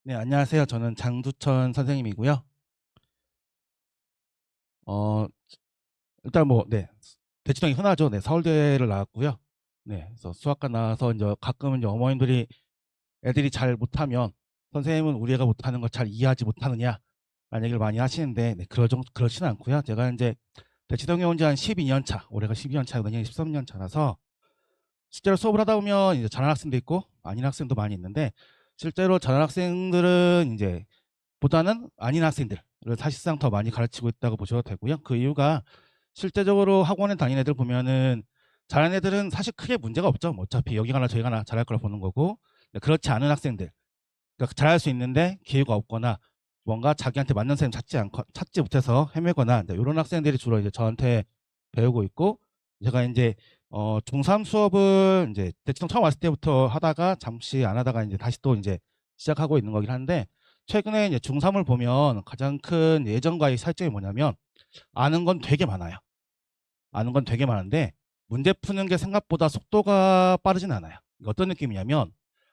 네, 안녕하세요. 저는 장두천 선생님이고요. 어, 일단 대치동이 흔하죠. 네, 서울대를 나왔고요. 네, 그래서 수학과 나와서 이제 가끔은 이제 어머님들이 애들이 잘 못하면 선생님은 우리 애가 못하는 걸 잘 이해하지 못하느냐 라는 얘기를 많이 하시는데, 네, 그렇지는 않고요. 제가 이제 대치동에 온 지 한 12년 차, 올해가 12년 차, 내년이 13년 차라서 실제로 수업을 하다 보면 이제 잘하는 학생도 있고 아닌 학생도 많이 있는데, 실제로 잘하는 학생들은 이제 보다는 아닌 학생들을 사실상 더 많이 가르치고 있다고 보셔도 되고요. 그 이유가 실제적으로 학원에 다니는 애들 보면은 잘하는 애들은 사실 크게 문제가 없죠. 뭐 어차피 여기 가나 저기 가나 잘할 거라 보는 거고, 그렇지 않은 학생들, 그러니까 잘할 수 있는데 기회가 없거나 뭔가 자기한테 맞는 선생님 찾지 못해서 헤매거나 이런 학생들이 주로 이제 저한테 배우고 있고, 제가 이제 중3 수업을 이제 대치동 처음 왔을 때부터 하다가 잠시 안 하다가 이제 다시 또 이제 시작하고 있는 거긴 한데, 최근에 이제 중3을 보면 가장 큰 예전과의 차이점이 뭐냐면 아는 건 되게 많아요. 아는 건 되게 많은데 문제 푸는 게 생각보다 속도가 빠르진 않아요. 어떤 느낌이냐면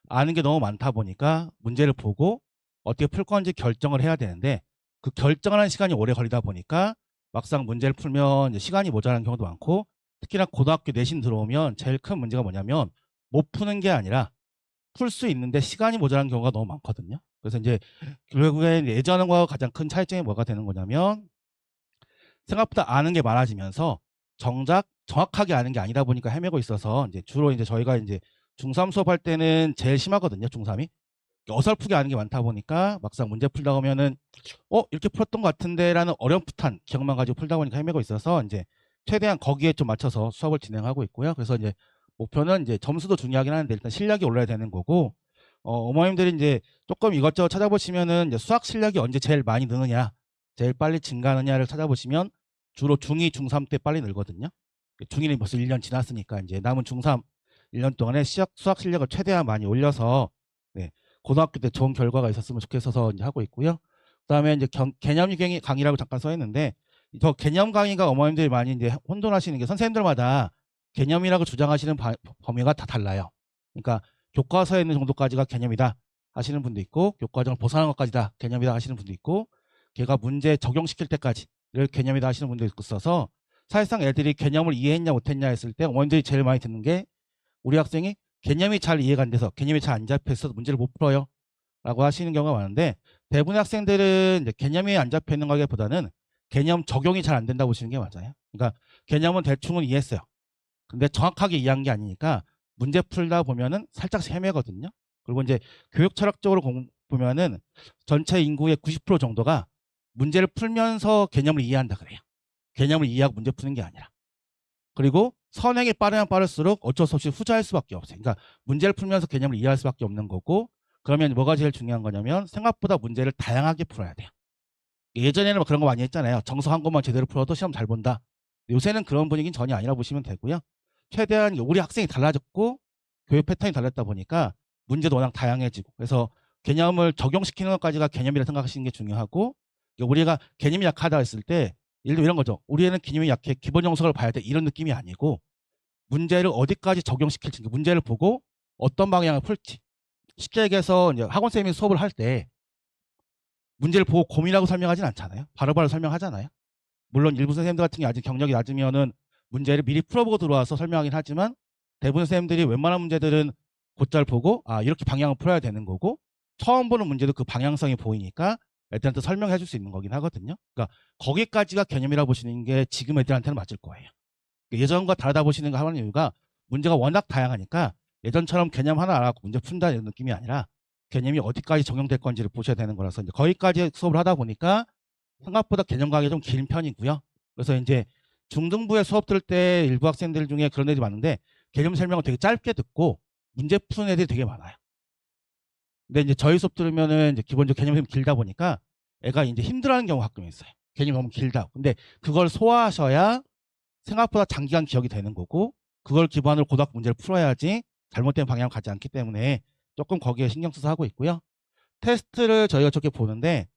아는 게 너무 많다 보니까 문제를 보고 어떻게 풀 건지 결정을 해야 되는데, 그 결정하는 시간이 오래 걸리다 보니까 막상 문제를 풀면 이제 시간이 모자란 경우도 많고, 특히나 고등학교 내신 들어오면 제일 큰 문제가 뭐냐면 못 푸는 게 아니라 풀 수 있는데 시간이 모자란 경우가 너무 많거든요. 그래서 이제 결국엔 예전과 가장 큰 차이점이 뭐가 되는 거냐면 생각보다 아는 게 많아지면서 정작 정확하게 아는 게 아니다 보니까 헤매고 있어서, 이제 주로 이제 저희가 이제 중3 수업할 때는 제일 심하거든요. 중3이 어설프게 아는 게 많다 보니까 막상 문제 풀다 보면은 이렇게 풀었던 것 같은데라는 어렴풋한 기억만 가지고 풀다 보니까 헤매고 있어서, 이제 최대한 거기에 좀 맞춰서 수업을 진행하고 있고요. 그래서 이제 목표는 이제 점수도 중요하긴 하는데 일단 실력이 올라야 되는 거고, 어머님들이 이제 조금 이것저것 찾아보시면은 이제 수학 실력이 언제 제일 많이 느느냐, 제일 빨리 증가하느냐를 찾아보시면 주로 중2, 중3 때 빨리 늘거든요. 중1이 벌써 1년 지났으니까 이제 남은 중3 1년 동안에 수학 실력을 최대한 많이 올려서, 네, 고등학교 때 좋은 결과가 있었으면 좋겠어서 이제 하고 있고요. 그다음에 이제 개념 강의라고 잠깐 써 있는데, 저 개념 강의가 어머님들이 많이 이제 혼돈하시는 게, 선생님들마다 개념이라고 주장하시는 범위가 다 달라요. 그러니까 교과서에 있는 정도까지가 개념이다 하시는 분도 있고, 교과정을 벗어난 것까지다 개념이다 하시는 분도 있고, 걔가 문제 적용시킬 때까지를 개념이다 하시는 분도 있어서, 사실상 애들이 개념을 이해했냐 못했냐 했을 때 어머님들이 제일 많이 듣는 게, 우리 학생이 개념이 잘 이해가 안 돼서 개념이 잘 안 잡혀 있어서 문제를 못 풀어요 라고 하시는 경우가 많은데, 대부분의 학생들은 이제 개념이 안 잡혀 있는 거기보다는 개념 적용이 잘 안 된다고 보시는 게 맞아요. 그러니까 개념은 대충은 이해했어요. 근데 정확하게 이해한 게 아니니까 문제 풀다 보면은 살짝 헤매거든요. 그리고 이제 교육 철학적으로 보면은 전체 인구의 90% 정도가 문제를 풀면서 개념을 이해한다 그래요. 개념을 이해하고 문제 푸는 게 아니라. 그리고 선행이 빠르면 빠를수록 어쩔 수 없이 후자일 수밖에 없어요. 그러니까 문제를 풀면서 개념을 이해할 수밖에 없는 거고, 그러면 뭐가 제일 중요한 거냐면 생각보다 문제를 다양하게 풀어야 돼요. 예전에는 뭐 그런 거 많이 했잖아요. 정석 한 것만 제대로 풀어도 시험 잘 본다. 요새는 그런 분위기는 전혀 아니라 보시면 되고요. 최대한 우리 학생이 달라졌고 교육 패턴이 달랐다 보니까 문제도 워낙 다양해지고, 그래서 개념을 적용시키는 것까지가 개념이라 생각하시는 게 중요하고, 우리가 개념이 약하다 했을 때 예를 들어 이런 거죠. 우리는 개념이 약해, 기본 정석을 봐야 돼, 이런 느낌이 아니고 문제를 어디까지 적용시킬지, 문제를 보고 어떤 방향을 풀지. 쉽게 얘기해서 이제 학원쌤이 수업을 할 때 문제를 보고 고민하고 설명하진 않잖아요. 바로바로 설명하잖아요. 물론 일부 선생님들 같은 게 아직 경력이 낮으면은 문제를 미리 풀어보고 들어와서 설명하긴 하지만, 대부분 선생님들이 웬만한 문제들은 곧잘 보고 이렇게 방향을 풀어야 되는 거고, 처음 보는 문제도 그 방향성이 보이니까 애들한테 설명해 줄 수 있는 거긴 하거든요. 그러니까 거기까지가 개념이라고 보시는 게 지금 애들한테는 맞을 거예요. 예전과 다르다 보시는 거 하는 이유가 문제가 워낙 다양하니까 예전처럼 개념 하나 알아갖고 문제 푼다 이런 느낌이 아니라 개념이 어디까지 적용될 건지를 보셔야 되는 거라서, 이제 거기까지 수업을 하다 보니까 생각보다 개념 강의가 좀 긴 편이고요. 그래서 이제 중등부에 수업 들을 때 일부 학생들 중에 그런 애들이 많은데 개념 설명을 되게 짧게 듣고 문제 푸는 애들이 되게 많아요. 근데 이제 저희 수업 들으면은 이제 기본적으로 개념이 길다 보니까 애가 이제 힘들어하는 경우가 가끔 있어요. 개념이 너무 길다. 근데 그걸 소화하셔야 생각보다 장기간 기억이 되는 거고, 그걸 기반으로 고등학교 문제를 풀어야지 잘못된 방향을 가지 않기 때문에 조금 거기에 신경 써서 하고 있고요. 테스트를 저희가 저렇게 보는데,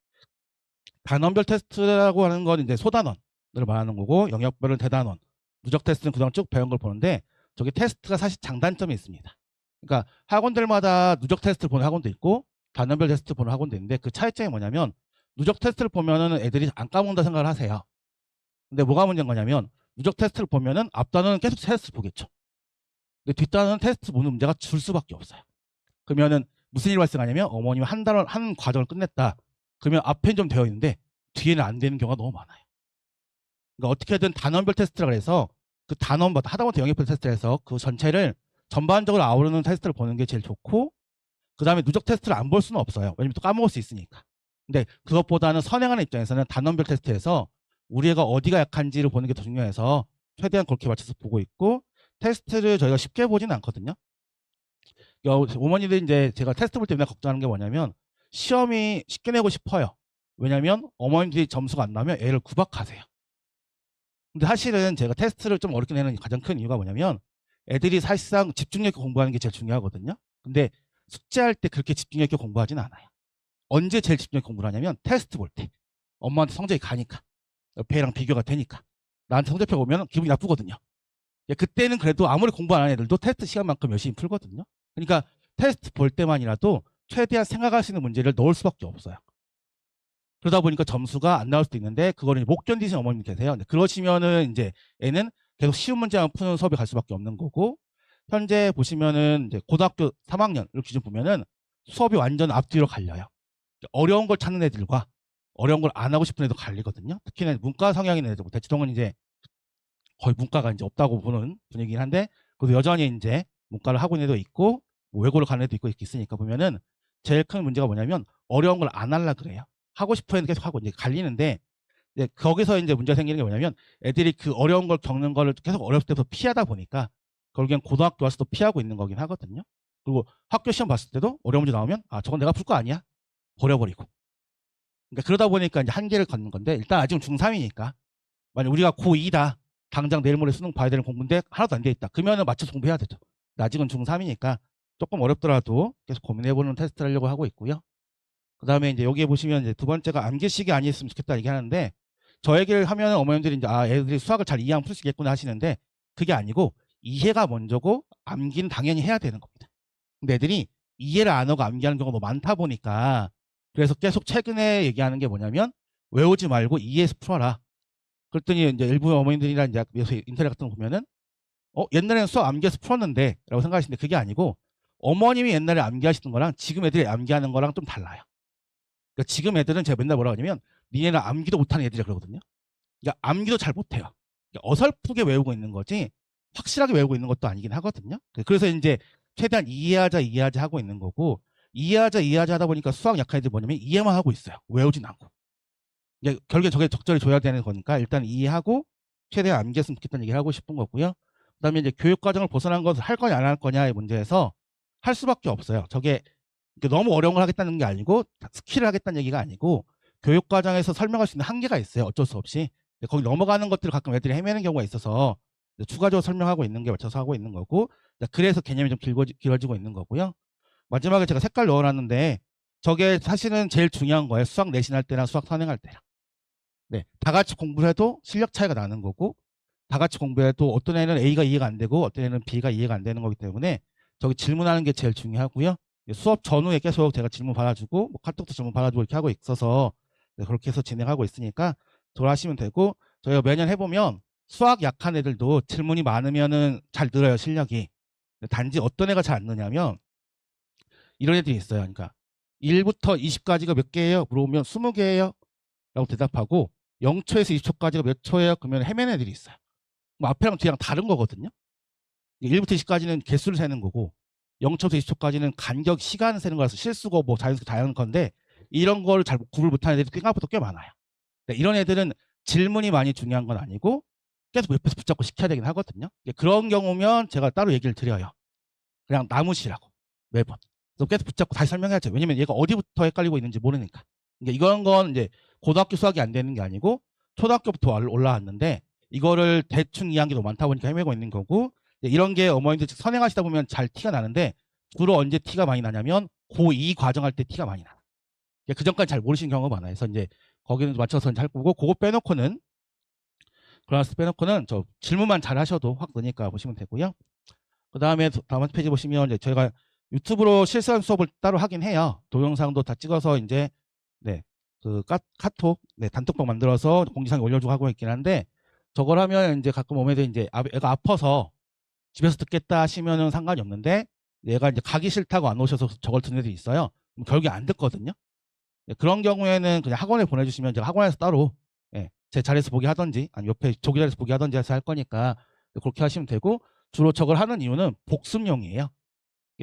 단원별 테스트라고 하는 건 이제 소단원을 말하는 거고, 영역별은 대단원, 누적 테스트는 그동안 쭉 배운 걸 보는데, 저기 테스트가 사실 장단점이 있습니다. 그러니까 학원들마다 누적 테스트를 보는 학원도 있고 단원별 테스트 보는 학원도 있는데 그 차이점이 뭐냐면 누적 테스트를 보면은 애들이 안 까먹는다 생각을 하세요. 근데 뭐가 문제인 거냐면 누적 테스트를 보면은 앞단원은 계속 테스트를 보겠죠. 근데 뒷단원은 테스트 보는 문제가 줄 수밖에 없어요. 그러면은 무슨 일이 발생하냐면 어머님이 한 과정을 끝냈다. 그러면 앞에는 좀 되어 있는데 뒤에는 안 되는 경우가 너무 많아요. 그러니까 어떻게든 단원별 테스트라 그래서 그 단원마다 하다못해 영역별 테스트를 해서 그 전체를 전반적으로 아우르는 테스트를 보는 게 제일 좋고 그 다음에 누적 테스트를 안 볼 수는 없어요. 왜냐면 또 까먹을 수 있으니까. 근데 그것보다는 선행하는 입장에서는 단원별 테스트에서 우리 애가 어디가 약한지를 보는 게 더 중요해서 최대한 그렇게 맞춰서 보고 있고 테스트를 저희가 쉽게 보지는 않거든요. 어머니들 이제 제가 테스트 볼 때 맨날 걱정하는 게 뭐냐면 시험이 쉽게 내고 싶어요. 왜냐면 어머니들이 점수가 안 나오면 애를 구박하세요. 근데 사실은 제가 테스트를 좀 어렵게 내는 가장 큰 이유가 뭐냐면 애들이 사실상 집중력 있게 공부하는 게 제일 중요하거든요. 근데 숙제할 때 그렇게 집중력 있게 공부하지는 않아요. 언제 제일 집중력 있게 공부를 하냐면 테스트 볼 때. 엄마한테 성적이 가니까. 옆에 애랑 비교가 되니까. 나한테 성적표 보면 기분이 나쁘거든요. 그때는 그래도 아무리 공부 안 하는 애들도 테스트 시간만큼 열심히 풀거든요. 그러니까 테스트 볼 때만이라도 최대한 생각할 수 있는 문제를 넣을 수밖에 없어요. 그러다 보니까 점수가 안 나올 수도 있는데 그거를 못 견디시는 어머님 계세요. 그러시면은 이제 애는 계속 쉬운 문제만 푸는 수업에 갈 수밖에 없는 거고 현재 보시면은 이제 고등학교 3학년을 기준 보면은 수업이 완전 앞뒤로 갈려요. 어려운 걸 찾는 애들과 어려운 걸 안 하고 싶은 애도 갈리거든요. 특히나 문과 성향인 애들, 대치동은 이제 거의 문과가 이제 없다고 보는 분위기긴 한데 그래도 여전히 이제 문과를 하고 있는 애도 있고 뭐 외고를 가는 애도 있고 이렇게 있으니까 보면은 제일 큰 문제가 뭐냐면 어려운 걸 안 하려 그래요. 하고 싶어 했는데 계속 하고 이제 갈리는데 이제 거기서 이제 문제가 생기는 게 뭐냐면 애들이 그 어려운 걸 겪는 거를 계속 어렸을 때부터 피하다 보니까 결국엔 고등학교 와서도 피하고 있는 거긴 하거든요. 그리고 학교 시험 봤을 때도 어려운 문제 나오면 아 저건 내가 풀 거 아니야 버려버리고 그러니까 그러다 보니까 이제 한계를 갖는 건데 일단 아직은 중3이니까 만약 우리가 고2다 당장 내일 모레 수능 봐야 되는 공부인데 하나도 안 돼 있다 그러면은 맞춰서 공부해야 되죠. 근데 아직은 중3이니까 조금 어렵더라도 계속 고민해보는 테스트를 하려고 하고 있고요. 그 다음에 이제 여기에 보시면 이제 두 번째가 암기식이 아니었으면 좋겠다 얘기하는데 저 얘기를 하면 어머님들이 이제 아 애들이 수학을 잘 이해하면 풀 수 있겠구나 하시는데 그게 아니고 이해가 먼저고 암기는 당연히 해야 되는 겁니다. 근데 애들이 이해를 안 하고 암기하는 경우가 너무 많다 보니까 그래서 계속 최근에 얘기하는 게 뭐냐면 외우지 말고 이해해서 풀어라. 그랬더니 이제 일부 어머님들이나 이제 인터넷 같은 거 보면은 옛날에는 수학 암기해서 풀었는데 라고 생각하시는데 그게 아니고 어머님이 옛날에 암기하시는 거랑 지금 애들이 암기하는 거랑 좀 달라요. 그러니까 지금 애들은 제가 맨날 뭐라고 하냐면 니네는 암기도 못하는 애들이라 그러거든요. 그러니까 암기도 잘 못해요. 그러니까 어설프게 외우고 있는 거지 확실하게 외우고 있는 것도 아니긴 하거든요. 그래서 이제 최대한 이해하자 하고 있는 거고 이해하자 하다 보니까 수학 약한 애들이 뭐냐면 이해만 하고 있어요. 외우진 않고. 그러니까 결국에 저게 적절히 줘야 되는 거니까 일단 이해하고 최대한 암기했으면 좋겠다는 얘기를 하고 싶은 거고요. 그다음에 이제 교육 과정을 벗어난 것을 할 거냐 안 할 거냐의 문제에서 할 수밖에 없어요. 저게 너무 어려운 걸 하겠다는 게 아니고 스킬을 하겠다는 얘기가 아니고 교육 과정에서 설명할 수 있는 한계가 있어요. 어쩔 수 없이. 거기 넘어가는 것들을 가끔 애들이 헤매는 경우가 있어서 추가적으로 설명하고 있는 게 맞춰서 하고 있는 거고 그래서 개념이 좀 길어지고 있는 거고요. 마지막에 제가 색깔 넣어놨는데 저게 사실은 제일 중요한 거예요. 수학 내신할 때나 수학 선행할 때랑. 네, 다 같이 공부를 해도 실력 차이가 나는 거고 다 같이 공부해도 어떤 애는 A가 이해가 안 되고 어떤 애는 B가 이해가 안 되는 거기 때문에 저기 질문하는 게 제일 중요하고요. 수업 전후에 계속 제가 질문 받아주고 뭐 카톡도 질문 받아주고 이렇게 하고 있어서 그렇게 해서 진행하고 있으니까 돌아하시면 되고 저희가 매년 해보면 수학 약한 애들도 질문이 많으면은 잘 늘어요 실력이. 단지 어떤 애가 잘 안 느냐면 이런 애들이 있어요. 그러니까 1부터 20까지가 몇 개예요? 물어보면 20개예요? 라고 대답하고 0초에서 20초까지가 몇 초예요? 그러면 헤매는 애들이 있어요. 뭐 앞이랑 뒤랑 다른 거거든요. 1부터 20까지는 개수를 세는 거고 0초부터 20초까지는 간격 시간을 세는 거라서 실수고 뭐 자연스럽게 다양한 건데 이런 걸 잘 구분 못하는 애들이 생각보다 꽤 많아요. 이런 애들은 질문이 많이 중요한 건 아니고 계속 옆에서 붙잡고 시켜야 되긴 하거든요. 그런 경우면 제가 따로 얘기를 드려요. 그냥 남으시라고 매번. 그래서 계속 붙잡고 다시 설명해야죠. 왜냐면 얘가 어디부터 헷갈리고 있는지 모르니까. 이건 건 이제 고등학교 수학이 안 되는 게 아니고 초등학교부터 올라왔는데 이거를 대충 이해한 게 너무 많다 보니까 헤매고 있는 거고 이런 게 어머님들 선행하시다 보면 잘 티가 나는데 주로 언제 티가 많이 나냐면 고2 과정할 때 티가 많이 나요. 그 전까지 잘 모르시는 경우가 많아요. 그래서 이제 거기는 맞춰서 할 거고 그거 빼놓고는 클래스 빼놓고는 저 질문만 잘 하셔도 확 느니까 보시면 되고요. 그 다음에 다음 페이지 보시면 이제 저희가 유튜브로 실시간 수업을 따로 하긴 해요. 동영상도 다 찍어서 이제 네, 그 카톡 단톡방 만들어서 공지사항에 올려주고 하고 있긴 한데 저걸 하면 이제 가끔 오면 이제 애가 아파서 집에서 듣겠다 하시면은 상관이 없는데 얘가 이제 가기 싫다고 안 오셔서 저걸 듣는 애들이 있어요. 그럼 결국에 안 듣거든요. 네, 그런 경우에는 그냥 학원에 보내주시면 제가 학원에서 따로 제 자리에서 보게 하던지 아니 옆에 조기 자리에서 보게 하던지 해서 할 거니까 그렇게 하시면 되고 주로 저걸 하는 이유는 복습용이에요.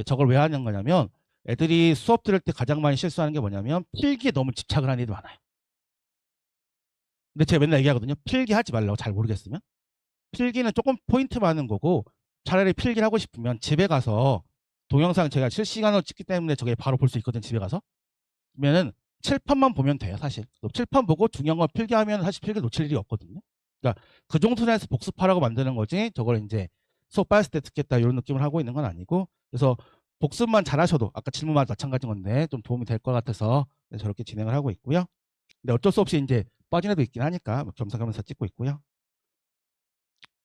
저걸 왜 하는 거냐면 애들이 수업 들을 때 가장 많이 실수하는 게 뭐냐면 필기에 너무 집착을 하는 애들이 많아요. 근데 제가 맨날 얘기하거든요. 필기 하지 말라고 잘 모르겠으면. 필기는 조금 포인트 많은 거고 차라리 필기를 하고 싶으면 집에 가서 동영상 제가 실시간으로 찍기 때문에 저게 바로 볼 수 있거든요. 집에 가서. 그러면은 칠판만 보면 돼요. 사실. 칠판 보고 중요한 건 필기하면 사실 필기 놓칠 일이 없거든요. 그러니까 그 정도 선에서 복습하라고 만드는 거지 저걸 이제 수업 빠졌을 때 듣겠다 이런 느낌을 하고 있는 건 아니고 그래서 복습만 잘하셔도 아까 질문만 마찬가지인 건데 좀 도움이 될 것 같아서 저렇게 진행을 하고 있고요. 근데 어쩔 수 없이 이제 빠진 애도 있긴 하니까 겸사겸사 찍고 있고요.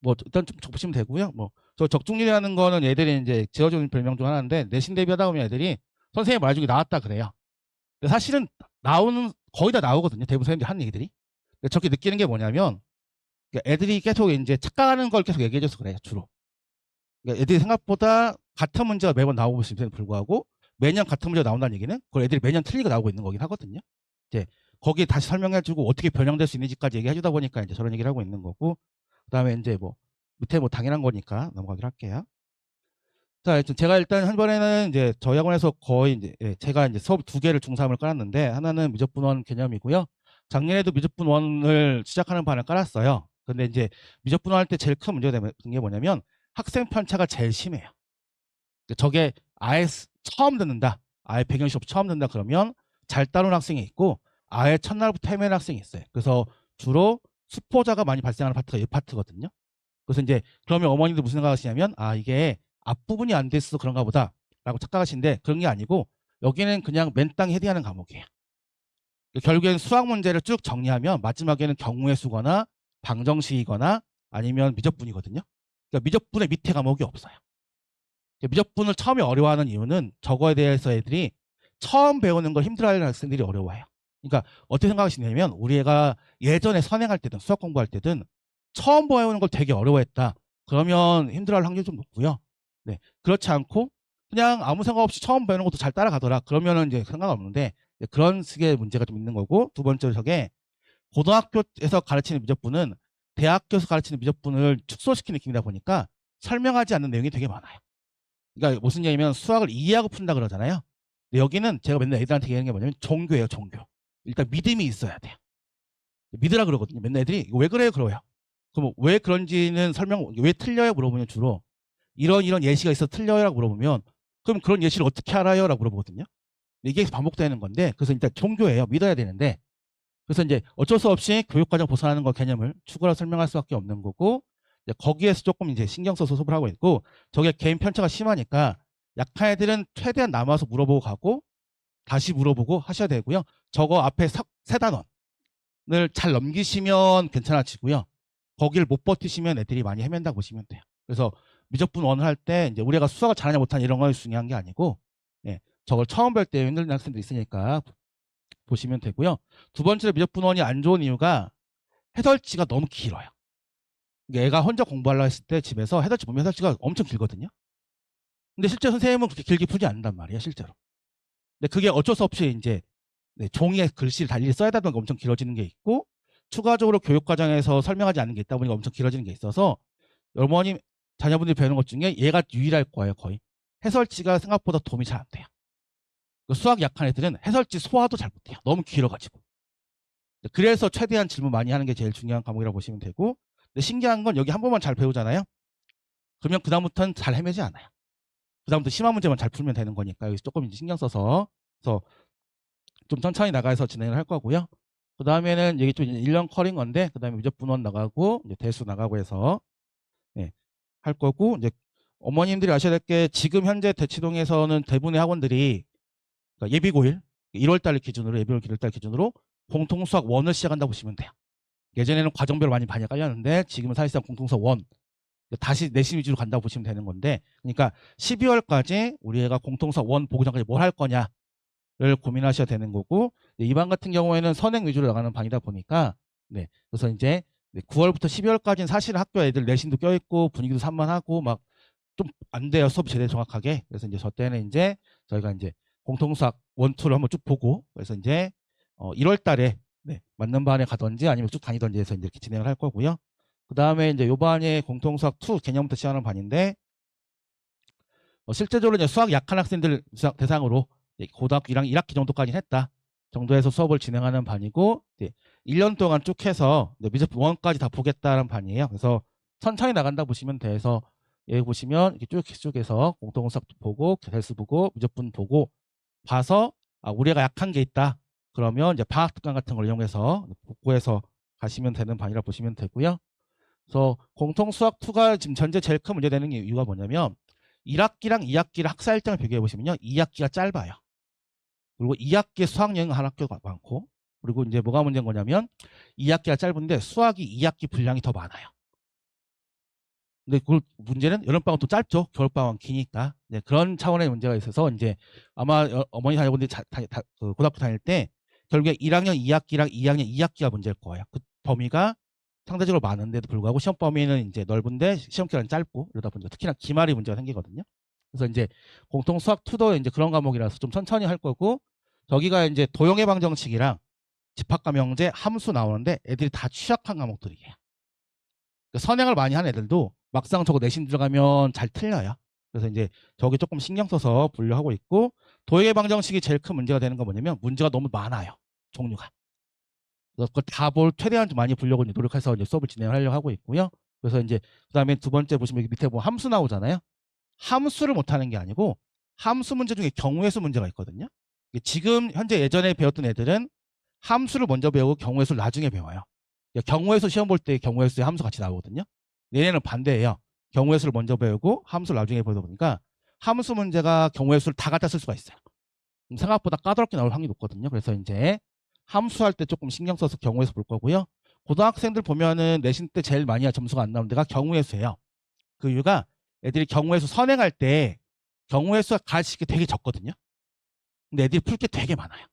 뭐 일단 좀 보시면 되고요. 뭐 저 적중률이라는 거는 애들이 이제 지어주는 별명 중 하나인데 내신 대비하다 보면 애들이 선생님 말 중에 나왔다 그래요. 근데 사실은 나오는 거의 다 나오거든요. 대부분 선생님들이 하는 얘기들이. 근데 저렇게 느끼는 게 뭐냐면 애들이 계속 이제 착각하는 걸 계속 얘기해줘서 그래요. 주로. 그러니까 애들이 생각보다 같은 문제가 매번 나오고 있음에도 불구하고 매년 같은 문제가 나온다는 얘기는 그걸 애들이 매년 틀리게 나오고 있는 거긴 하거든요. 이제 거기에 다시 설명해주고 어떻게 변형될 수 있는지까지 얘기해주다 보니까 이제 저런 얘기를 하고 있는 거고 그다음에 이제 뭐 밑에 뭐 당연한 거니까 넘어가기로 할게요. 자, 제가 일단 한 번에는 이제 저희 학원에서 거의 이제 제가 이제 수업 두 개를 중3을 깔았는데 하나는 미적분원 개념이고요. 작년에도 미적분원을 시작하는 반을 깔았어요. 근데 이제 미적분원 할 때 제일 큰 문제가 되는 게 뭐냐면 학생 편차가 제일 심해요. 저게 아예 처음 듣는다. 아예 배경 수업 처음 듣는다 그러면 잘 따르는 학생이 있고 아예 첫날부터 헤매는 학생이 있어요. 그래서 주로 수포자가 많이 발생하는 파트가 이 파트거든요. 그래서 이제 그러면 어머님도 무슨 생각하시냐면 아 이게 앞부분이 안 됐어 그런가 보다 라고 착각하시는데 그런 게 아니고 여기는 그냥 맨땅에 헤딩하는 과목이에요. 결국에는 수학 문제를 쭉 정리하면 마지막에는 경우의 수거나 방정식이거나 아니면 미적분이거든요. 그러니까 미적분의 밑에 과목이 없어요. 미적분을 처음에 어려워하는 이유는 저거에 대해서 애들이 처음 배우는 걸 힘들어하는 학생들이 어려워해요. 그러니까 어떻게 생각하시냐면 우리 애가 예전에 선행할 때든 수학 공부할 때든 처음 배우는 걸 되게 어려워했다. 그러면 힘들어할 확률이 좀 높고요. 네, 그렇지 않고 그냥 아무 생각 없이 처음 배우는 것도 잘 따라가더라. 그러면은 이제 상관없는데 그런 식의 문제가 좀 있는 거고 두 번째로 저게 고등학교에서 가르치는 미적분은 대학교에서 가르치는 미적분을 축소시키는 느낌이다 보니까 설명하지 않는 내용이 되게 많아요. 그러니까 무슨 얘기냐면 수학을 이해하고 푼다 그러잖아요. 근데 여기는 제가 맨날 애들한테 얘기하는 게 뭐냐면 종교예요, 종교. 일단 믿음이 있어야 돼요. 믿으라 그러거든요. 맨날 애들이 이거 왜 그래요, 그래요. 그럼 왜 그런지는 왜 틀려요 물어보면 주로 이런 예시가 있어 틀려요라고 물어보면 그럼 그런 예시를 어떻게 알아요라고 물어보거든요. 이게 반복되는 건데 그래서 일단 종교예요. 믿어야 되는데 그래서 이제 어쩔 수 없이 교육과정 벗어나는 거 개념을 추구라 설명할 수밖에 없는 거고 이제 거기에서 조금 이제 신경 써서 수업을 하고 있고 저게 개인 편차가 심하니까 약한 애들은 최대한 남아서 물어보고 가고 다시 물어보고 하셔야 되고요. 저거 앞에 세 단원을 잘 넘기시면 괜찮아지고요. 거길 못 버티시면 애들이 많이 헤맨다 보시면 돼요. 그래서 미적분 원을 할 때 이제 우리가 수학을 잘하냐 못하냐 이런 거 중요한 게 아니고 저걸 처음 볼 때 힘든 학생들이 있으니까 보시면 되고요. 두 번째로 미적분원이 안 좋은 이유가 해설지가 너무 길어요. 애가 혼자 공부하려고 했을 때 집에서 해설지 보면 해설지가 엄청 길거든요. 근데 실제 선생님은 그렇게 길게 풀지 않는단 말이에요, 실제로. 근데 그게 어쩔 수 없이 이제 종이에 글씨를 달리 써야 되는 게 엄청 길어지는 게 있고 추가적으로 교육과정에서 설명하지 않는 게 있다 보니까 엄청 길어지는 게 있어서 어머님 자녀분들이 배우는 것 중에 얘가 유일할 거예요, 거의. 해설지가 생각보다 도움이 잘 안 돼요. 수학 약한 애들은 해설지 소화도 잘 못해요. 너무 길어가지고. 그래서 최대한 질문 많이 하는 게 제일 중요한 과목이라고 보시면 되고 근데 신기한 건 여기 한 번만 잘 배우잖아요. 그러면 그다음부터는 잘 헤매지 않아요. 그다음부터 심한 문제만 잘 풀면 되는 거니까 여기서 조금 이제 신경 써서 그래서 좀 천천히 나가서 진행을 할 거고요. 그 다음에는 여기 좀 1년 컬인 건데 그 다음에 미적분원 나가고 이제 대수 나가고 해서 할 거고 이제 어머님들이 아셔야 될 게 지금 현재 대치동에서는 대부분의 학원들이 그러니까 예비고1 1월달 기준으로 예비고1 1월달 기준으로 공통수학 1을 시작한다고 보시면 돼요. 예전에는 과정별로 많이 깔렸는데 지금은 사실상 공통수학 1 다시 내신 위주로 간다고 보시면 되는 건데, 그러니까 12월까지 우리 애가 공통수학 원 보기 전까지 뭘 할 거냐를 고민하셔야 되는 거고, 이 반 같은 경우에는 선행 위주로 나가는 반이다 보니까, 네, 그래서 이제 9월부터 12월까지는 사실 학교 애들 내신도 껴있고 분위기도 산만하고 막 좀 안 돼요, 수업 제대로 정확하게. 그래서 이제 저 때는 이제 저희가 이제 공통수학 원투를 한번 쭉 보고, 그래서 이제 1월 달에 맞는 반에 가든지 아니면 쭉 다니든지 해서 이제 이렇게 진행을 할 거고요. 그 다음에 이제 요 반이 공통수학 2 개념부터 시작하는 반인데, 실제적으로 이제 수학 약한 학생들 대상으로 고등학교 1학기 정도까지 했다 정도에서 수업을 진행하는 반이고, 1년 동안 쭉 해서 미적분 1까지 다 보겠다는 반이에요. 그래서 천천히 나간다 보시면 돼서, 여기 보시면 이렇게 쭉 해서 공통수학도 보고 대수 보고 미적분 보고 봐서 우리 애가 약한 게 있다 그러면 이제 방학 특강 같은 걸 이용해서 복구해서 가시면 되는 반이라 보시면 되고요. 그래서 공통수학 2가 지금 현재 제일 큰 문제되는 이유가 뭐냐면, 1학기랑 2학기를 학사 일정을 비교해 보시면요, 2학기가 짧아요. 그리고 2학기에 수학여행 한 학교가 많고, 그리고 이제 뭐가 문제인 거냐면 2학기가 짧은데 수학이 2학기 분량이 더 많아요. 근데 그 문제는 여름방학 또 짧죠. 겨울방학 기니까. 네, 그런 차원의 문제가 있어서 이제 아마 어머니 자녀분들이 그 고등학교 다닐 때 결국에 1학년 2학기랑 2학년 2학기가 문제일 거예요. 그 범위가 상대적으로 많은데도 불구하고 시험 범위는 이제 넓은데 시험 기간은 짧고, 이러다 보니까 특히나 기말이 문제가 생기거든요. 그래서 이제 공통 수학 2도 이제 그런 과목이라서 좀 천천히 할 거고, 저기가 이제 도형의 방정식이랑 집합과 명제, 함수 나오는데 애들이 다 취약한 과목들이에요. 그러니까 선행을 많이 한 애들도 막상 저거 내신 들어가면 잘 틀려요. 그래서 이제 저기 조금 신경 써서 분류하고 있고, 도형의 방정식이 제일 큰 문제가 되는 건 뭐냐면 문제가 너무 많아요, 종류가. 그래서 그걸 다 볼 최대한 좀 많이 보려고 이제 노력해서 이제 수업을 진행하려고 하고 있고요. 그래서 이제 그다음에 두 번째 보시면 밑에 보면 함수 나오잖아요. 함수를 못하는 게 아니고 함수 문제 중에 경우의 수 문제가 있거든요. 지금 현재 예전에 배웠던 애들은 함수를 먼저 배우고 경우의 수를 나중에 배워요. 경우의 수 시험 볼 때 경우의 수에 함수 같이 나오거든요. 얘네는 반대예요. 경우의 수를 먼저 배우고 함수를 나중에 배우다 보니까 함수 문제가 경우의 수를 다 갖다 쓸 수가 있어요. 생각보다 까다롭게 나올 확률이 높거든요. 그래서 이제 함수할 때 조금 신경 써서 경우의 수 볼 거고요. 고등학생들 보면은 내신 때 제일 많이 점수가 안 나오는 데가 경우의 수예요. 그 이유가 애들이 경우의 수 선행할 때 경우의 수가 가르칠 게 되게 적거든요. 근데 애들이 풀 게 되게 많아요.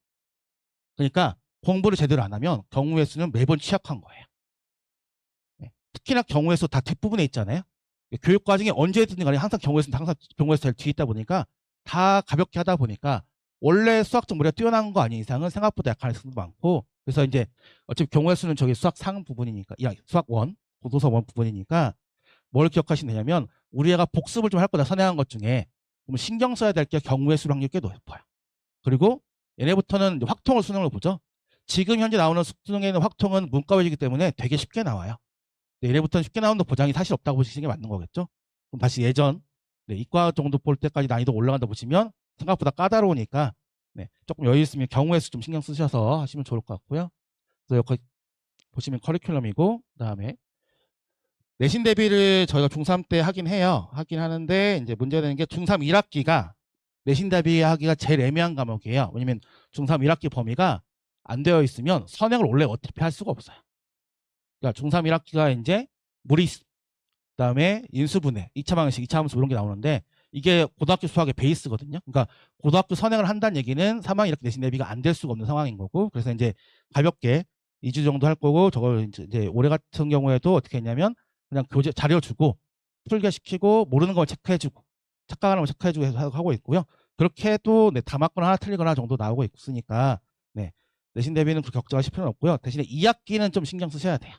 그러니까 공부를 제대로 안 하면 경우의 수는 매번 취약한 거예요. 특히나 경우의 수 다 뒷부분에 있잖아요. 교육 과정에 언제든지 간에 항상 경우의 수는 항상 경우의 수 제일 뒤에 있다 보니까 다 가볍게 하다 보니까 원래 수학적 머리가 뛰어난 거 아닌 이상은 생각보다 약한 학생도 많고, 그래서 이제 어차피 경우의 수는 저기 수학 상 부분이니까, 수학 원, 고도서 원 부분이니까 뭘 기억하시면 되냐면, 우리 애가 복습을 좀 할 거다 선행한 것 중에 그럼 신경 써야 될 게 경우의 수 확률이 꽤 높아요. 그리고 얘네부터는 확통을 수능을 보죠. 지금 현재 나오는 수능에는 확통은 문과 위주이기 때문에 되게 쉽게 나와요. 얘네부터는 쉽게 나오는 보장이 사실 없다고 보시는 게 맞는 거겠죠. 그럼 다시 예전 이과 정도 볼 때까지 난이도 올라간다 보시면 생각보다 까다로우니까 조금 여유 있으면 경우의 수 좀 신경 쓰셔서 하시면 좋을 것 같고요. 그래서 여기 보시면 커리큘럼이고, 그다음에 내신 대비를 저희가 중3 때 하긴 해요. 하긴 하는데 이제 문제되는 게 중3 1학기가 내신 대비하기가 제일 애매한 과목이에요. 왜냐면 중3 1학기 범위가 안 되어 있으면 선행을 원래 어떻게 할 수가 없어요. 그러니까 중3 1학기가 이제 무리수, 그다음에 인수분해, 2차 방정식, 2차 함수 이런 게 나오는데, 이게 고등학교 수학의 베이스거든요. 그러니까 고등학교 선행을 한다는 얘기는 3학년 이렇게 내신 대비가 안 될 수가 없는 상황인 거고, 그래서 이제 가볍게 2주 정도 할 거고, 저걸 이제 올해 같은 경우에도 어떻게 했냐면 그냥 교재 자료 주고 풀게 시키고 모르는 걸 체크해주고 착각하는 걸 체크해주고 해서 하고 있고요. 그렇게 해도 다 맞거나 하나 틀리거나 정도 나오고 있으니까 내신 대비는 그렇게 걱정하실 필요는 없고요. 대신에 2학기는 좀 신경 쓰셔야 돼요.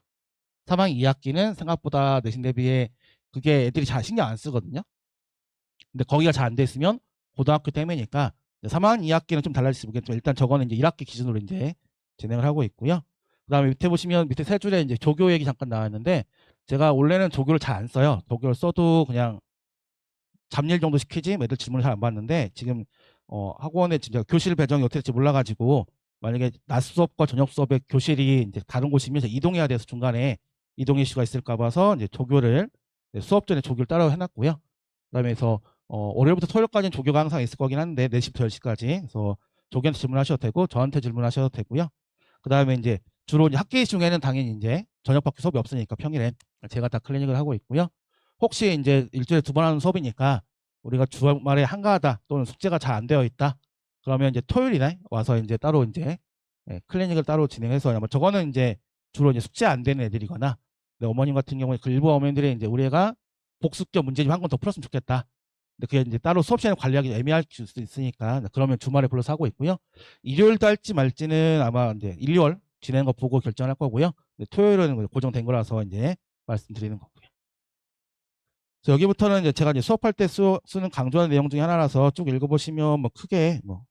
3학년 2학기는 생각보다 내신 대비에 그게 애들이 잘 신경 안 쓰거든요. 근데 거기가 잘 안 돼 있으면 고등학교 때문이니까 3학년 2학기는 좀 달라질지 모르겠지만 일단 저거는 이제 1학기 기준으로 이제 진행을 하고 있고요. 그다음에 밑에 보시면 밑에 세 줄에 이제 조교 얘기 잠깐 나왔는데, 제가 원래는 조교를 잘 안 써요. 조교를 써도 그냥 잡일 정도 시키지 애들 질문을 잘 안 받는데, 지금 학원에 진짜 교실 배정이 어떻게 될지 몰라가지고 만약에 낮 수업과 저녁 수업의 교실이 이제 다른 곳이면 이동해야 돼서 중간에 이동 이슈가 있을까 봐서 이제 조교를 수업 전에 조교를 따로 해놨고요. 그다음에 해서 월요일부터 토요일까지는 조교가 항상 있을 거긴 한데 4시부터 10시까지. 그래서 조교한테 질문하셔도 되고 저한테 질문하셔도 되고요. 그다음에 이제 주로 이제 학기 중에는 당연히 이제 저녁밖에 수업이 없으니까 평일엔 제가 다 클리닉을 하고 있고요. 혹시 이제 일주일에 2번 하는 수업이니까 우리가 주말에 한가하다 또는 숙제가 잘 안 되어 있다. 그러면 이제 토요일이나 와서 이제 따로 이제 클리닉을 따로 진행해서 아마 저거는 이제 주로 이제 숙제 안 되는 애들이거나 어머님 같은 경우에 그 일부 어머님들이 이제 우리 애가 복습 겸 문제집 한 권 더 풀었으면 좋겠다. 근데 그게 이제 따로 수업 시간에 관리하기 애매할 수도 있으니까 그러면 주말에 불러서 하고 있고요. 일요일도 할지 말지는 아마 이제 1, 2월 진행한 거 보고 결정할 거고요. 토요일은 고정된 거라서 이제 말씀드리는 거고요. 그래서 여기부터는 이제 제가 이제 수업할 때 쓰는 강조하는 내용 중에 하나라서 쭉 읽어보시면 뭐 크게 뭐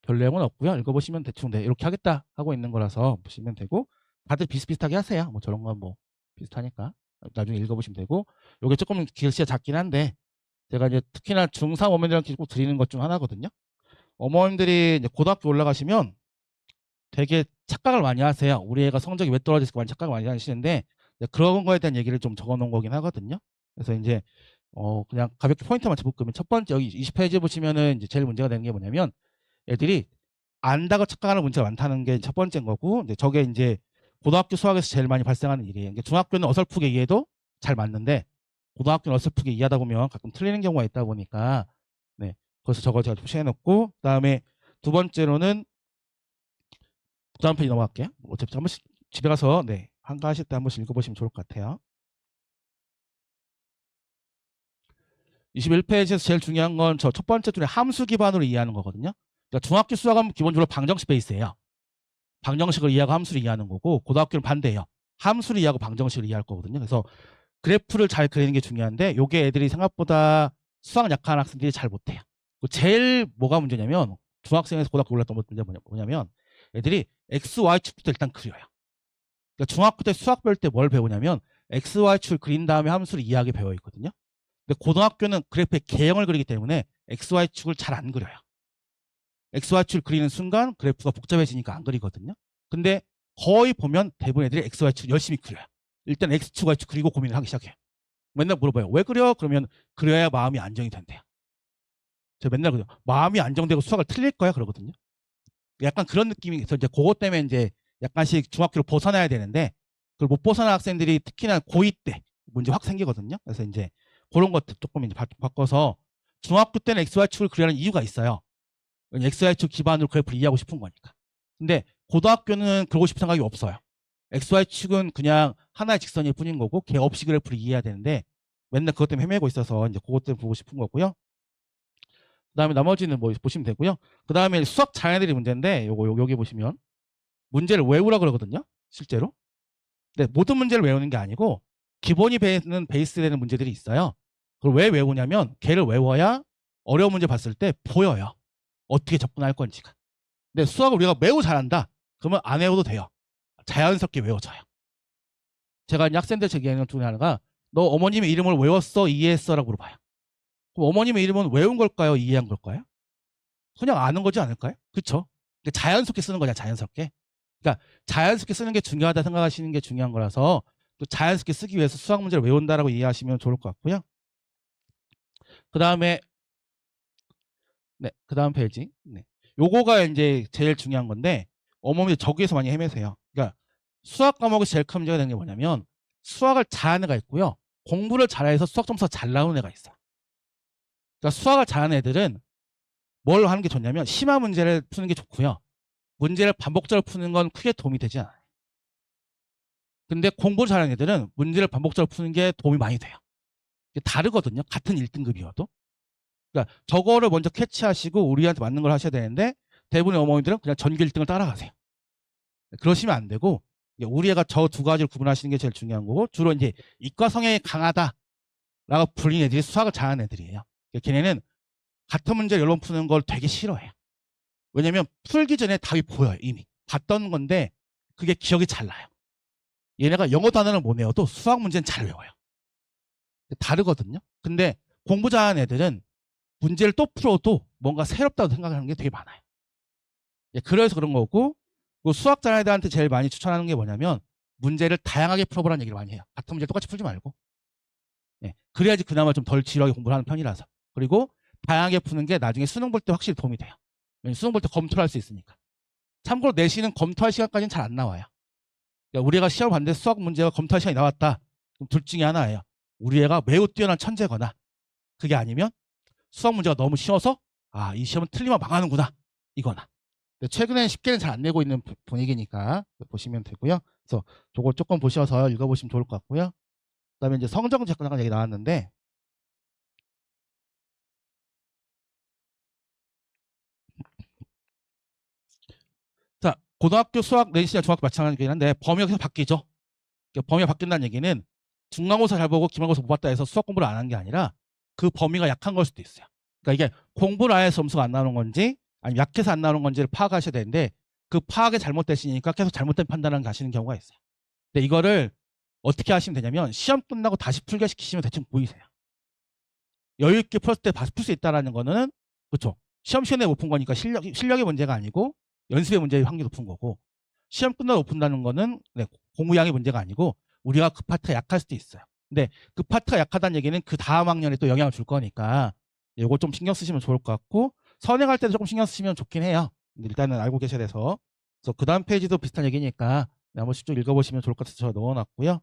별 내용은 없고요. 읽어보시면 대충 이렇게 하겠다 하고 있는 거라서 보시면 되고 다들 비슷비슷하게 하세요. 뭐 저런 건 뭐 비슷하니까 나중에 읽어보시면 되고 요게 조금 글씨가 작긴 한데 제가 이제 특히나 중3 어머님들한테 꼭 드리는 것 중 하나거든요. 어머님들이 이제 고등학교 올라가시면 되게 착각을 많이 하세요. 우리 애가 성적이 왜 떨어질까 많이 착각을 많이 하시는데 그런 거에 대한 얘기를 좀 적어 놓은 거긴 하거든요. 그래서 이제 그냥 가볍게 포인트만 짚어보면 첫 번째 여기 20페이지 보시면은 이제 제일 문제가 되는 게 뭐냐면 애들이 안다고 착각하는 문제가 많다는 게 첫 번째인 거고 이제 저게 이제 고등학교 수학에서 제일 많이 발생하는 일이에요. 그러니까 중학교는 어설프게 이해도 잘 맞는데 고등학교는 어설프게 이해하다 보면 가끔 틀리는 경우가 있다 보니까 네 그래서 저걸 제가 표시해 놓고 그다음에 두 번째로는 그다음 페이지 넘어갈게요. 어차피 한 번씩 집에 가서 네 한가하실 때 한 번씩 읽어보시면 좋을 것 같아요. 21페이지에서 제일 중요한 건 저 첫 번째 줄에 함수 기반으로 이해하는 거거든요. 그러니까 중학교 수학은 기본적으로 방정식 베이스예요. 방정식을 이해하고 함수를 이해하는 거고 고등학교는 반대예요. 함수를 이해하고 방정식을 이해할 거거든요. 그래서 그래프를 잘 그리는 게 중요한데 요게 애들이 생각보다 수학 약한 학생들이 잘 못해요. 제일 뭐가 문제냐면 중학생에서 고등학교 올랐던 문제 뭐냐면 애들이 x, y축부터 일단 그려요. 그러니까 중학교 때 수학 배울 때 뭘 배우냐면 x, y축을 그린 다음에 함수를 이해하게 배워 있거든요. 근데 고등학교는 그래프의 개형을 그리기 때문에 x, y축을 잘 안 그려요. x, y축을 그리는 순간 그래프가 복잡해지니까 안 그리거든요. 근데 거의 보면 대부분 애들이 x, y축 열심히 그려요. 일단 x축, y축 그리고 고민을 하기 시작해요. 맨날 물어봐요. 왜 그려? 그러면 그려야 마음이 안정이 된대요. 제가 맨날 그래요. 마음이 안정되고 수학을 틀릴 거야 그러거든요. 약간 그런 느낌이 있어서 이제 그것 때문에 이제 약간씩 중학교를 벗어나야 되는데 그걸 못 벗어난 학생들이 특히나 고2 때 문제 확 생기거든요. 그래서 이제 그런 것들 조금 이제 바꿔서 중학교 때는 XY축을 그리는 이유가 있어요. XY축 기반으로 그래프를 이해하고 싶은 거니까. 근데 고등학교는 그러고 싶은 생각이 없어요. XY축은 그냥 하나의 직선일 뿐인 거고 걔 없이 그래프를 이해해야 되는데 맨날 그것 때문에 헤매고 있어서 이제 그것 때문에 보고 싶은 거고요. 그다음에 나머지는 뭐 보시면 되고요. 그다음에 수학 장애들이 문제인데 여기 보시면 문제를 외우라 그러거든요. 실제로. 근데 모든 문제를 외우는 게 아니고 기본이 되는 베이스 되는 문제들이 있어요. 그걸 왜 외우냐면 걔를 외워야 어려운 문제 봤을 때 보여요. 어떻게 접근할 건지가. 근데 수학을 우리가 매우 잘한다. 그러면 안 외워도 돼요. 자연스럽게 외워져요. 제가 학생들 얘기하는 것 중에 하나가 너 어머님의 이름을 외웠어? 이해했어? 라고 물어봐요. 그럼 어머님의 이름은 외운 걸까요? 이해한 걸까요? 그냥 아는 거지 않을까요? 그렇죠? 자연스럽게 쓰는 거냐 자연스럽게. 그러니까 자연스럽게 쓰는 게 중요하다 생각하시는 게 중요한 거라서 또 자연스럽게 쓰기 위해서 수학 문제를 외운다라고 이해하시면 좋을 것 같고요. 그 다음에 네, 그 다음 페이지. 네. 요거가 이제 제일 중요한 건데 어머니들 저기에서 많이 헤매세요. 그러니까 수학 과목에서 제일 큰 문제가 되는 게 뭐냐면 수학을 잘하는 애가 있고요. 공부를 잘해서 수학 점수가 잘 나오는 애가 있어요. 그러니까 수학을 잘하는 애들은 뭘 하는 게 좋냐면 심화 문제를 푸는 게 좋고요. 문제를 반복적으로 푸는 건 크게 도움이 되지 않아요. 근데 공부를 잘하는 애들은 문제를 반복적으로 푸는 게 도움이 많이 돼요. 다르거든요. 같은 1등급이어도. 그러니까 저거를 먼저 캐치하시고 우리한테 맞는 걸 하셔야 되는데 대부분의 어머니들은 그냥 전교 1등을 따라가세요. 그러시면 안 되고 우리 애가 저 두 가지를 구분하시는 게 제일 중요한 거고 주로 이제 이과 성향이 강하다라고 불리는 애들이 수학을 잘하는 애들이에요. 걔네는 같은 문제를 여러 번 푸는 걸 되게 싫어해요. 왜냐면 풀기 전에 답이 보여요. 이미 봤던 건데 그게 기억이 잘 나요. 얘네가 영어 단어는 못 외워도 수학 문제는 잘 외워요. 다르거든요. 근데 공부 잘하는 애들은 문제를 또 풀어도 뭔가 새롭다고 생각하는 게 되게 많아요. 그래서 그런 거고 수학 잘하는 애들한테 제일 많이 추천하는 게 뭐냐면 문제를 다양하게 풀어보라는 얘기를 많이 해요. 같은 문제 똑같이 풀지 말고. 그래야지 그나마 좀 덜 지루하게 공부를 하는 편이라서. 그리고 다양하게 푸는 게 나중에 수능 볼 때 확실히 도움이 돼요. 수능 볼 때 검토를 할 수 있으니까. 참고로 내신은 검토할 시간까지는 잘 안 나와요. 우리가 시험 봤는데 수학 문제가 검토할 시간이 나왔다. 그럼 둘 중에 하나예요. 우리 애가 매우 뛰어난 천재거나 그게 아니면 수학 문제가 너무 쉬워서 이 시험은 틀리면 망하는구나 이거나. 최근엔 쉽게는 잘 안 내고 있는 분위기니까 보시면 되고요. 그래서 저거 조금 보셔서 읽어보시면 좋을 것 같고요. 그다음에 이제 성적 잠깐 얘기 나왔는데 자 고등학교 수학 내신이나 중학교 마찬가지긴 한데 범위가 계속 바뀌죠. 범위가 바뀐다는 얘기는 중간고사 잘 보고 기말고사 못 봤다 해서 수학 공부를 안 한 게 아니라 그 범위가 약한 걸 수도 있어요. 그러니까 이게 공부를 안 해서 점수가 안 나오는 건지 아니면 약해서 안 나오는 건지를 파악하셔야 되는데 그 파악이 잘못되시니까 계속 잘못된 판단을 가시는 경우가 있어요. 근데 이거를 어떻게 하시면 되냐면 시험 끝나고 다시 풀게 시키시면 대충 보이세요. 여유 있게 풀었을 때 다시 풀 수 있다는 거는 그렇죠. 시험 시간에 못 푼 거니까 실력의 문제가 아니고 연습의 문제의 확률이 높은 거고 시험 끝나고 못 푼다는 거는 공부량의 문제가 아니고 우리가 그 파트가 약할 수도 있어요. 근데 그 파트가 약하다는 얘기는 그 다음 학년에 또 영향을 줄 거니까 이거 좀 신경 쓰시면 좋을 것 같고 선행할 때도 조금 신경 쓰시면 좋긴 해요. 일단은 알고 계셔야 돼서. 그래서 그 다음 페이지도 비슷한 얘기니까 한 번씩 좀 읽어보시면 좋을 것 같아서 제가 넣어놨고요.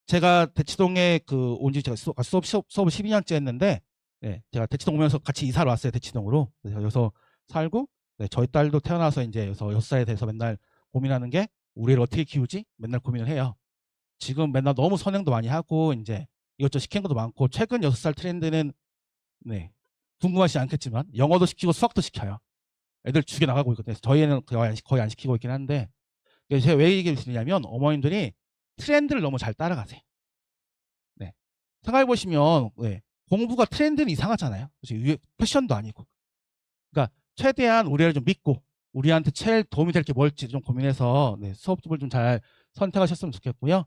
제가 대치동에 온지 제가 수업을 12년째 했는데 제가 대치동 오면서 같이 이사를 왔어요. 대치동으로. 그래서 여기서 살고 저희 딸도 태어나서 이제 여기서 6살에 대해서 맨날 고민하는 게 우리 애를 어떻게 키우지? 맨날 고민을 해요. 지금 맨날 너무 선행도 많이 하고 이제 이것저것 시키는 것도 많고 최근 6살 트렌드는 궁금하시지 않겠지만 영어도 시키고 수학도 시켜요. 애들 죽여 나가고 있거든요. 저희 애는 거의 안 시키고 있긴 한데 제가 왜 얘기를 드리냐면 어머님들이 트렌드를 너무 잘 따라가세요. 생각해보시면 공부가 트렌드는 이상하잖아요. 패션도 아니고. 그러니까 최대한 우리 애를 좀 믿고 우리한테 제일 도움이 될 게 뭘지 좀 고민해서 수업을 좀 잘 선택하셨으면 좋겠고요.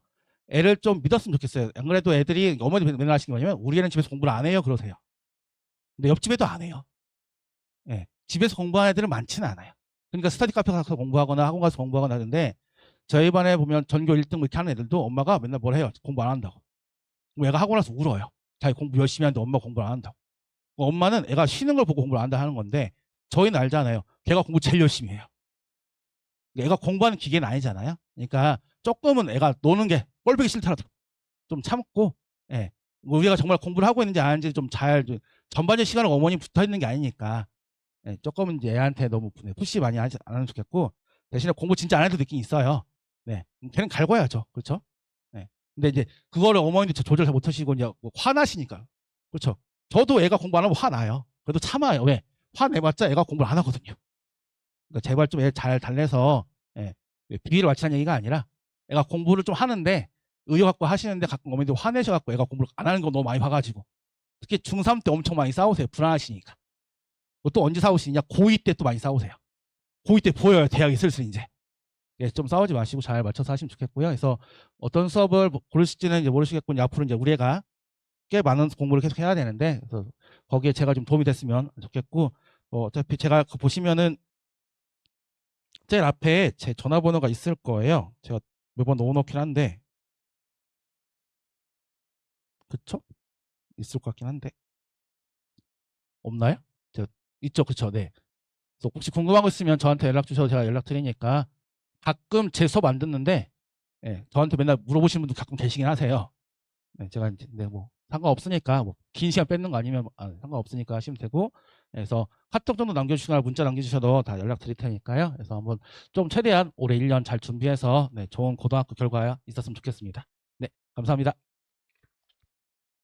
애를 좀 믿었으면 좋겠어요. 안 그래도 애들이 어머니 맨날 하시는 게 뭐냐면 우리 애는 집에서 공부를 안 해요 그러세요. 근데 옆집에도 안 해요. 집에서 공부하는 애들은 많지는 않아요. 그러니까 스터디 카페 가서 공부하거나 학원 가서 공부하거나 하는데 저희 반에 보면 전교 1등 이렇게 하는 애들도 엄마가 맨날 뭘 해요. 공부 안 한다고. 애가 하고 나서 울어요. 자기 공부 열심히 하는데 엄마 공부를 안 한다고. 엄마는 애가 쉬는 걸 보고 공부를 안 한다 하는 건데 저희는 알잖아요. 걔가 공부 제일 열심히 해요. 애가 공부하는 기계는 아니잖아요. 그러니까 조금은 애가 노는 게 꼴보기 싫더라도 좀 참고 우리가 정말 공부를 하고 있는지 안 하는지 좀 잘 전반적인 시간을 어머니 붙어 있는 게 아니니까 조금은 이제 애한테 너무 푸시 많이 안 하면 좋겠고 대신에 공부 진짜 안 해도 느낌 있어요. 걔는 갈궈야죠. 그렇죠? 근데 이제 그거를 어머니도 조절 잘 못하시고 이제 화나시니까 그렇죠. 저도 애가 공부 안 하면 화나요. 그래도 참아요. 왜? 화내봤자 애가 공부를 안 하거든요. 그러니까 제발 좀 애 잘 달래서 비위를 맞추는 얘기가 아니라 애가 공부를 좀 하는데 의욕 갖고 하시는데 가끔 어머니들 화내셔갖고 애가 공부를 안 하는 거 너무 많이 봐가지고 특히 중3 때 엄청 많이 싸우세요. 불안하시니까. 또 언제 싸우시냐? 고2 때 또 많이 싸우세요. 고2 때 보여요. 대학이 슬슬 이제. 좀 싸우지 마시고 잘 맞춰서 하시면 좋겠고요. 그래서 어떤 수업을 고르실지는 이제 모르시겠고 앞으로 이제 우리 애가 꽤 많은 공부를 계속 해야 되는데 그래서 거기에 제가 좀 도움이 됐으면 좋겠고 어차피 제가 보시면은 제일 앞에 제 전화번호가 있을 거예요. 제가 매번 넣어놓긴 한데 그쵸? 있을 것 같긴 한데 없나요? 있죠, 그쵸? 네. 그래서 혹시 궁금한 거 있으면 저한테 연락 주셔서 제가 연락 드리니까 가끔 제 수업 안 듣는데 저한테 맨날 물어보시는 분도 가끔 계시긴 하세요. 제가 이제 뭐 상관없으니까 뭐 긴 시간 뺏는 거 아니면 상관없으니까 하시면 되고 그래서 카톡 정도 남겨주시거나 문자 남겨주셔도 다 연락 드릴 테니까요. 그래서 한번 좀 최대한 올해 1년 잘 준비해서 좋은 고등학교 결과 있었으면 좋겠습니다. 네, 감사합니다.